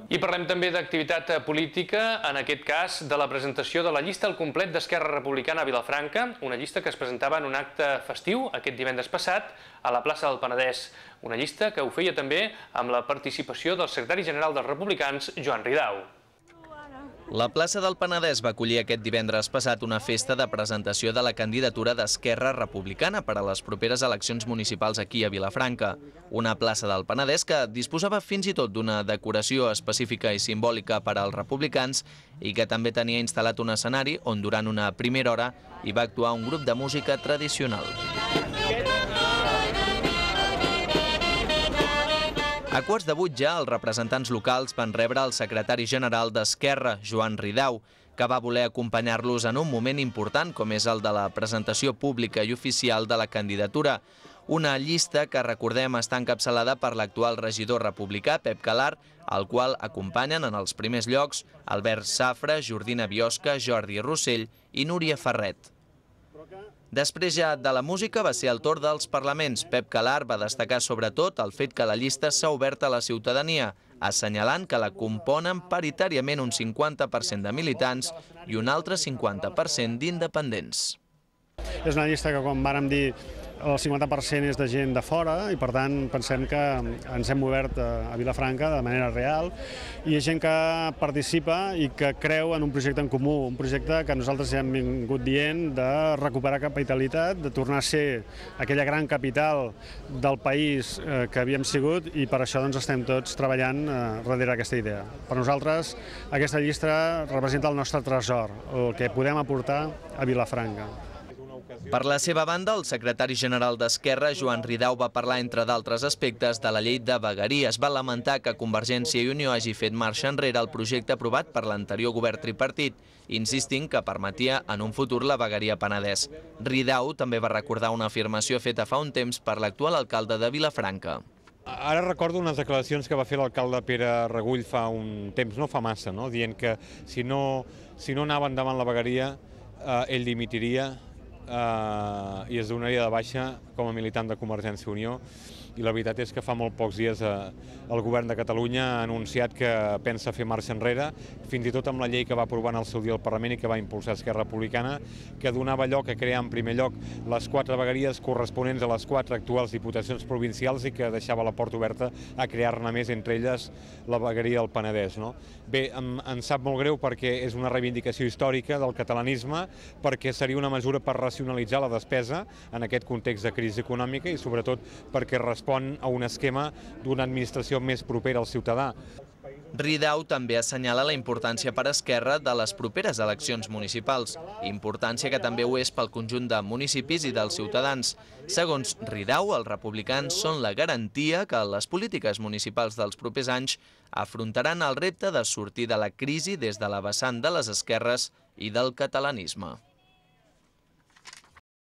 I parlem també d'activitat política, en aquest cas de la presentació de la llista al complet d'Esquerra Republicana a Vilafranca, una llista que es presentava en un acte festiu aquest divendres passat a la plaça del Penedès, una llista que ho feia també amb la participació del secretari general dels Republicans, Joan Ridao. La plaça del Penedès va acollir aquest divendres passat una festa de presentació de la candidatura d'Esquerra Republicana per a les properes eleccions municipals aquí a Vilafranca. Una plaça del Penedès que disposava fins i tot d'una decoració específica i simbòlica per als republicans i que també tenia instal·lat un escenari on durant una primera hora hi va actuar un grup de música tradicional. A 7:15 ja, els representants locals van rebre el secretari general d'Esquerra, Joan Ridao, que va voler acompanyar-los en un moment important com és el de la presentació pública i oficial de la candidatura. Una llista que, recordem, està encapçalada per l'actual regidor republicà, Pep Calar, al qual acompanyen en els primers llocs Albert Safra, Jordina Biosca, Jordi Rossell i Núria Ferret. Després ja de la música va ser el torn dels parlaments. Pep Calar va destacar sobretot el fet que la llista s'ha obert a la ciutadania, assenyalant que la componen paritàriament un 50% de militants i un altre 50% d'independents. És una llista que quan vàrem dir el 50% és de gent de fora i per tant pensem que ens hem obert a Vilafranca de manera real i hi ha gent que participa i que creu en un projecte en comú, un projecte que nosaltres ja hem vingut dient de recuperar capitalitat, de tornar a ser aquella gran capital del país que havíem sigut i per això doncs, estem tots treballant darrere aquesta idea. Per nosaltres aquesta llista representa el nostre tresor, el que podem aportar a Vilafranca. Per la seva banda, el secretari general d'Esquerra, Joan Ridao, va parlar, entre d'altres aspectes, de la llei de vegueries. Va lamentar que Convergència i Unió hagi fet marxa enrere el projecte aprovat per l'anterior govern tripartit, insistint que permetia en un futur la vegueria Penedès. Ridao també va recordar una afirmació feta fa un temps per l'actual alcalde de Vilafranca. Ara recordo unes declaracions que va fer l'alcalde Pere Regull fa un temps, no fa massa, dient que si no anava endavant la vegueria, ell dimitiria i es donaria de baixa com a militant de Convergència i Unió. I la veritat és que fa molt pocs dies el govern de Catalunya ha anunciat que pensa fer marxa enrere, fins i tot amb la llei que va aprovar en el seu dia al Parlament i que va impulsar Esquerra Republicana, que donava lloc a crear en primer lloc les 4 vegueries corresponents a les 4 actuals diputacions provincials i que deixava la porta oberta a crear-ne més, entre elles la vegueria del Penedès. Bé, em sap molt greu perquè és una reivindicació històrica del catalanisme, perquè seria una mesura per racionalitzar la despesa en aquest context de crisi econòmica i sobretot perquè respon a un esquema d'una administració més propera al ciutadà. Ridao també assenyala la importància per Esquerra de les properes eleccions municipals, importància que també ho és pel conjunt de municipis i dels ciutadans. Segons Ridao, els republicans són la garantia que les polítiques municipals dels propers anys afrontaran el repte de sortir de la crisi des de la vessant de les esquerres i del catalanisme.